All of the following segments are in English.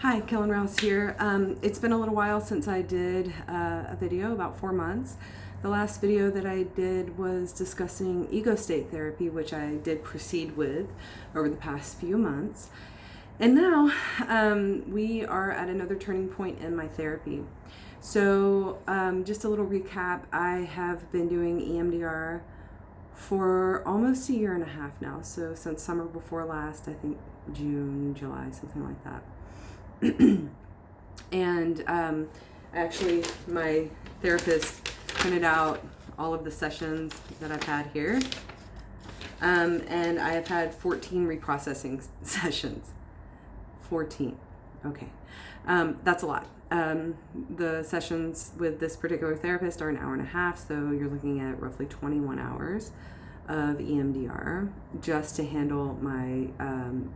Hi, Kellen Rouse here. It's been a little while since I did a video, about 4 months. The last video that I did was discussing ego state therapy, which I did proceed with over the past few months. And now we are at another turning point in my therapy. So just a little recap, I have been doing EMDR for almost a year and a half now. So since summer before last, I think June, July, something like that. And actually my therapist printed out all of the sessions that I've had here, and I have had 14 reprocessing sessions. 14. Okay. That's a lot. The sessions with this particular therapist are an hour and a half, so you're looking at roughly 21 hours of EMDR just to handle my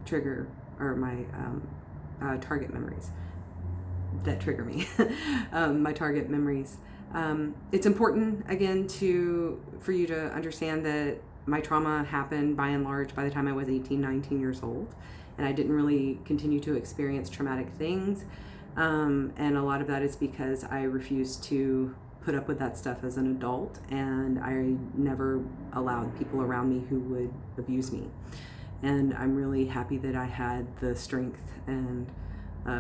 trigger or my target memories that trigger me. My target memories. It's important, again, for you to understand that my trauma happened by and large by the time I was 18, 19 years old, and I didn't really continue to experience traumatic things. And a lot of that is because I refused to put up with that stuff as an adult, and I never allowed people around me who would abuse me. And I'm really happy that I had the strength and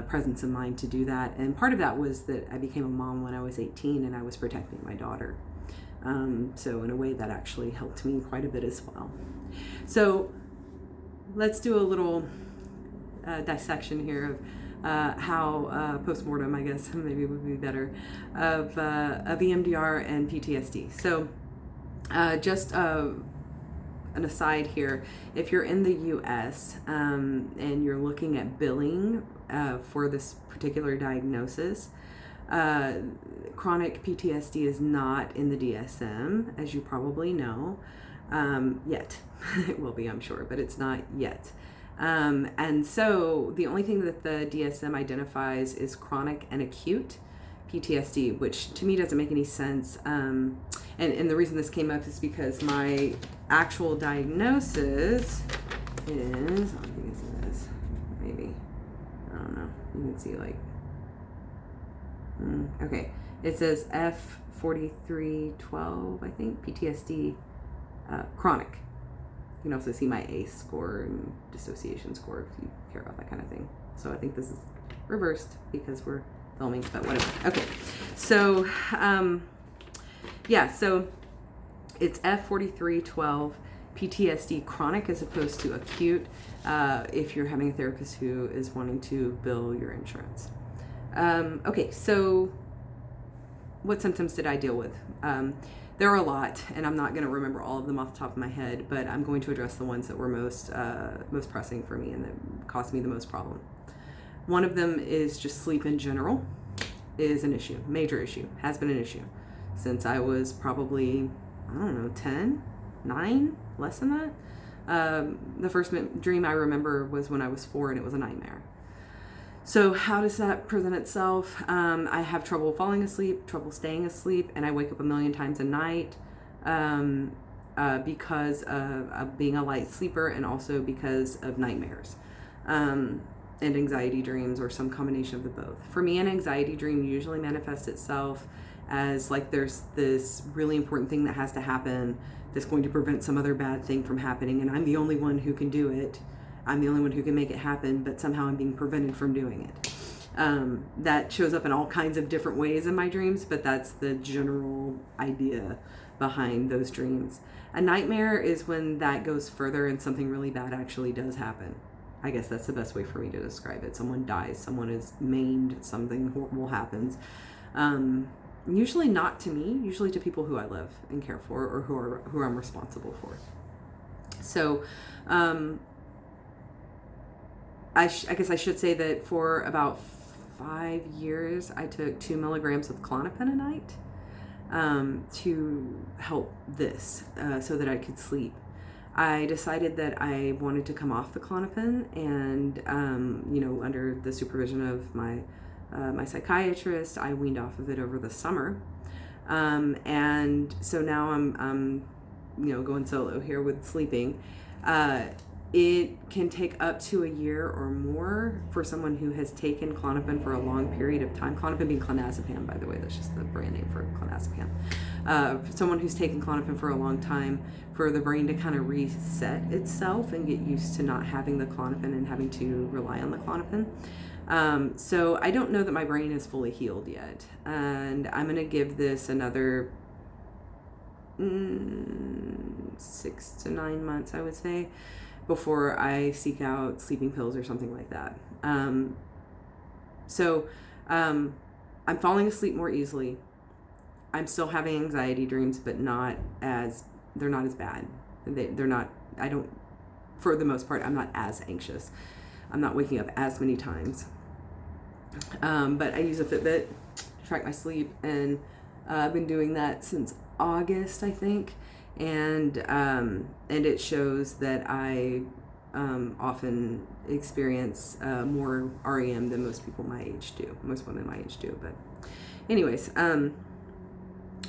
presence of mind to do that. And part of that was that I became a mom when I was 18 and I was protecting my daughter. So in a way that actually helped me quite a bit as well. So let's do a little dissection here of how postmortem, I guess maybe would be better, of EMDR and PTSD. So just an aside here, if you're in the US and you're looking at billing for this particular diagnosis, chronic PTSD is not in the DSM, as you probably know, yet. It will be, I'm sure, but it's not yet. And so the only thing that the DSM identifies is chronic and acute PTSD, which to me doesn't make any sense. And the reason this came up is because my actual diagnosis is, I don't know if you can see this, maybe, I don't know, you can see like, okay, it says F4312, I think, PTSD, chronic. You can also see my ACE score and dissociation score if you care about that kind of thing. So I think this is reversed because we're filming, but whatever. Okay, so so it's F4312 PTSD chronic as opposed to acute if you're having a therapist who is wanting to bill your insurance. Okay, so what symptoms did I deal with? There are a lot, and I'm not going to remember all of them off the top of my head, but I'm going to address the ones that were most pressing for me and that caused me the most problem. One of them is just sleep in general is an issue, major issue, has been an issue since I was probably, I don't know, 10, 9, less than that. The first dream I remember was when I was 4 and it was a nightmare. So how does that present itself? I have trouble falling asleep, trouble staying asleep, and I wake up a million times a night because of being a light sleeper and also because of nightmares and anxiety dreams or some combination of the both. For me, an anxiety dream usually manifests itself as like there's this really important thing that has to happen that's going to prevent some other bad thing from happening, and I'm the only one who can do it. I'm the only one who can make it happen, but somehow I'm being prevented from doing it. That shows up in all kinds of different ways in my dreams, but that's the general idea behind those dreams. A nightmare is when that goes further and something really bad actually does happen. I guess that's the best way for me to describe it. Someone dies, someone is maimed, something horrible happens. Usually not to me, usually to people who I love and care for or who I'm responsible for. So, I guess I should say that for about 5 years, I took 2 milligrams of Klonopin a night to help this so that I could sleep. I decided that I wanted to come off the Klonopin and, under the supervision of my psychiatrist, I weaned off of it over the summer. And so now I'm going solo here with sleeping. It can take up to a year or more for someone who has taken Klonopin for a long period of time. Klonopin being clonazepam, by the way, that's just the brand name for clonazepam. Someone who's taken Klonopin for a long time, for the brain to kind of reset itself and get used to not having the Klonopin and having to rely on the Klonopin. So I don't know that my brain is fully healed yet, and I'm going to give this another 6 to 9 months, I would say, before I seek out sleeping pills or something like that. I'm falling asleep more easily. I'm still having anxiety dreams, but they're not as bad. For the most part, I'm not as anxious. I'm not waking up as many times. But I use a Fitbit to track my sleep, and I've been doing that since August, I think. And it shows that I often experience more REM than most people my age do. Most women my age do. But anyways,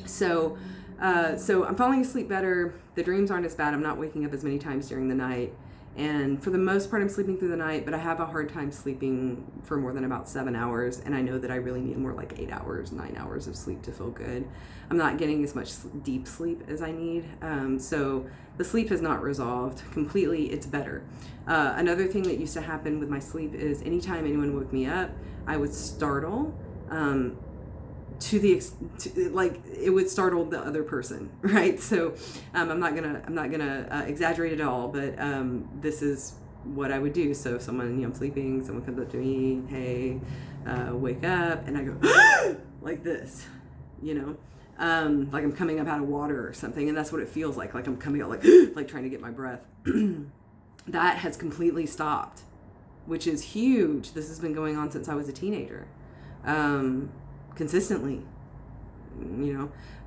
so I'm falling asleep better. The dreams aren't as bad. I'm not waking up as many times during the night. And for the most part, I'm sleeping through the night, but I have a hard time sleeping for more than about 7 hours. And I know that I really need more like 8 hours, 9 hours of sleep to feel good. I'm not getting as much deep sleep as I need. So the sleep has not resolved completely. It's better. Another thing that used to happen with my sleep is anytime anyone woke me up, I would startle. It would startle the other person, right? So I'm not gonna exaggerate at all, but this is what I would do. So if someone, I'm sleeping, someone comes up to me, hey, wake up, and I go like this, like I'm coming up out of water or something, and that's what it feels like I'm coming out like trying to get my breath. That has completely stopped, which is huge. This has been going on since I was a teenager. Consistently,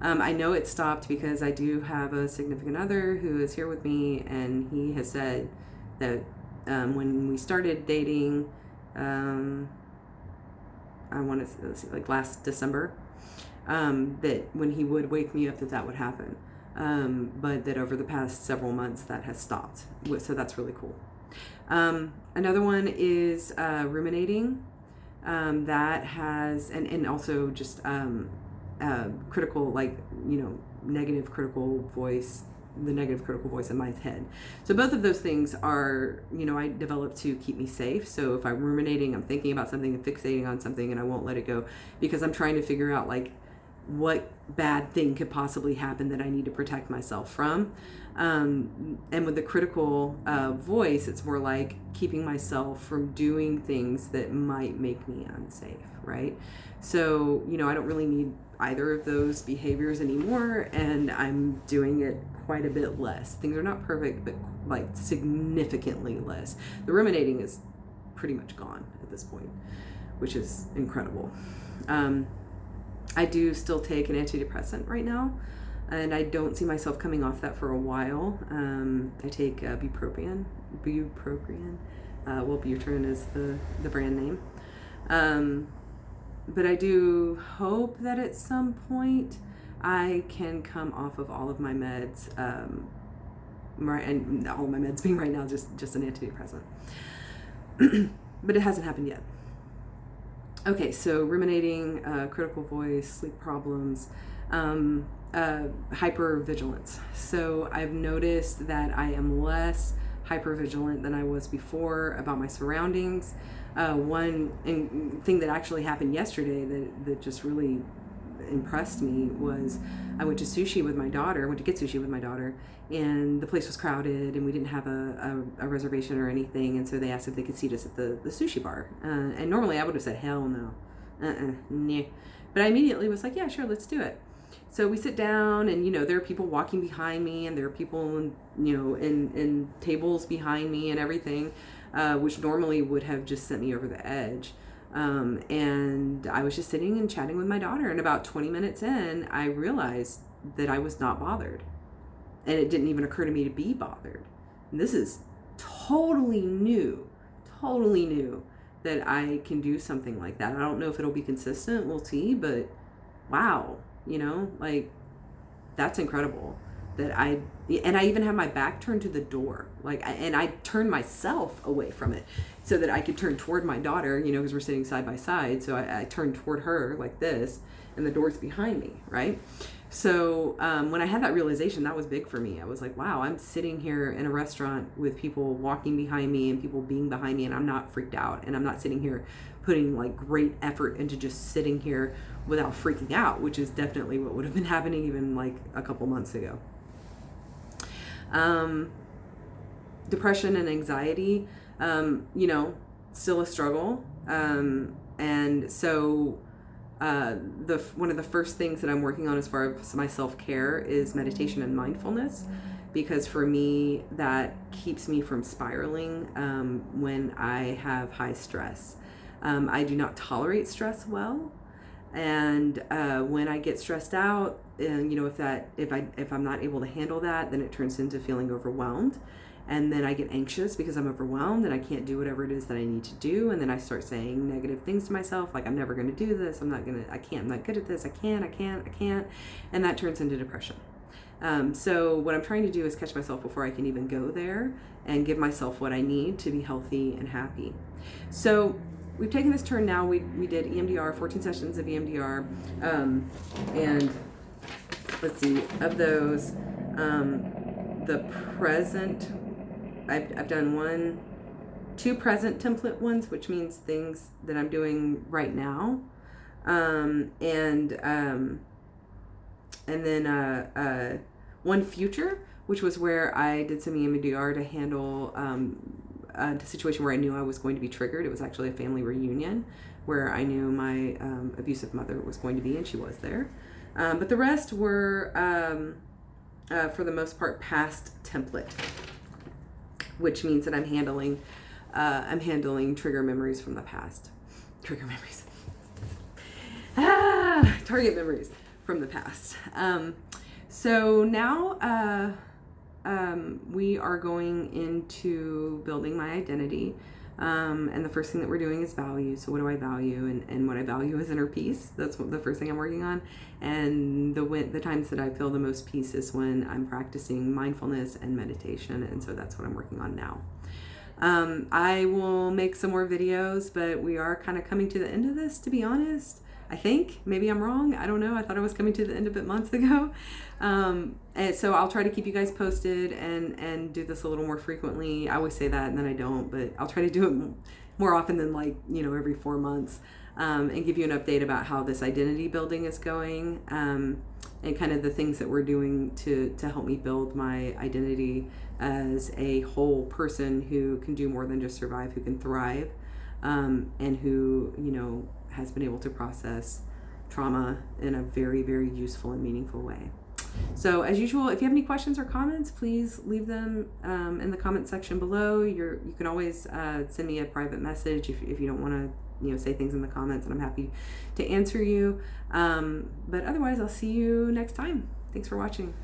I know it stopped because I do have a significant other who is here with me, and he has said that when we started dating, I want to say like last December, that when he would wake me up that would happen, but that over the past several months that has stopped. So that's really cool. Another one is ruminating. That has, and also just critical, negative critical voice, the negative critical voice in my head. So both of those things are, I developed to keep me safe. So if I'm ruminating, I'm thinking about something and fixating on something, and I won't let it go because I'm trying to figure out what bad thing could possibly happen that I need to protect myself from. And with the critical voice, it's more like keeping myself from doing things that might make me unsafe, right? So, I don't really need either of those behaviors anymore, and I'm doing it quite a bit less. Things are not perfect, but significantly less. The ruminating is pretty much gone at this point, which is incredible. I do still take an antidepressant right now, and I don't see myself coming off that for a while. I take bupropion. Butrin is the brand name. But I do hope that at some point I can come off of all of my meds, and all of my meds being right now just an antidepressant. But it hasn't happened yet. Okay, so ruminating, critical voice, sleep problems, hypervigilance. So I've noticed that I am less hypervigilant than I was before about my surroundings. One thing that actually happened yesterday that just really impressed me was I went to get sushi with my daughter, and the place was crowded, and we didn't have a reservation or anything, and so they asked if they could seat us at the sushi bar. And normally I would have said, hell no. Nah. But I immediately was like, yeah, sure, let's do it. So we sit down, and there are people walking behind me, and there are people in tables behind me and everything, which normally would have just sent me over the edge. And I was just sitting and chatting with my daughter, and about 20 minutes in, I realized that I was not bothered. And it didn't even occur to me to be bothered. And this is totally new that I can do something like that. I don't know if it'll be consistent, we'll see, but wow, that's incredible. that I even have my back turned to the door, and I turned myself away from it so that I could turn toward my daughter, because we're sitting side by side. So I turned toward her like this, and the door's behind me, right? So when I had that realization, that was big for me. I was like, wow, I'm sitting here in a restaurant with people walking behind me and people being behind me, and I'm not freaked out, and I'm not sitting here putting like great effort into just sitting here without freaking out, which is definitely what would have been happening even like a couple months ago. Depression and anxiety, still a struggle. And so one of the first things that I'm working on as far as my self-care is meditation and mindfulness, because for me, that keeps me from spiraling when I have high stress. I do not tolerate stress well. And when I get stressed out, if I'm not able to handle that, then it turns into feeling overwhelmed. And then I get anxious because I'm overwhelmed and I can't do whatever it is that I need to do. And then I start saying negative things to myself, like, I'm never going to do this. I'm not good at this. I can't. And that turns into depression. So what I'm trying to do is catch myself before I can even go there and give myself what I need to be healthy and happy. So we've taken this turn now. We did EMDR, 14 sessions of EMDR. And let's see, of those, the present, I've done two present template ones, which means things that I'm doing right now. And then one future, which was where I did some EMDR to handle the situation where I knew I was going to be triggered. It was actually a family reunion where I knew my abusive mother was going to be, and she was there. But the rest were, for the most part, past template, which means that I'm handling trigger memories from the past. Trigger memories. Target memories from the past. So now we are going into building my identity. And the first thing that we're doing is value. So what do I value? And what I value is inner peace. That's the first thing I'm working on. And the times that I feel the most peace is when I'm practicing mindfulness and meditation. And so that's what I'm working on now. I will make some more videos, but we are kind of coming to the end of this, to be honest. I think. Maybe I'm wrong. I don't know. I thought I was coming to the end of it months ago. And so I'll try to keep you guys posted and do this a little more frequently. I always say that and then I don't, but I'll try to do it more often than every 4 months, and give you an update about how this identity building is going, and kind of the things that we're doing to help me build my identity as a whole person who can do more than just survive, who can thrive, and who, has been able to process trauma in a very, very useful and meaningful way. So as usual, if you have any questions or comments, please leave them in the comment section below. You can always send me a private message if you don't want to say things in the comments, and I'm happy to answer you. But otherwise, I'll see you next time. Thanks for watching.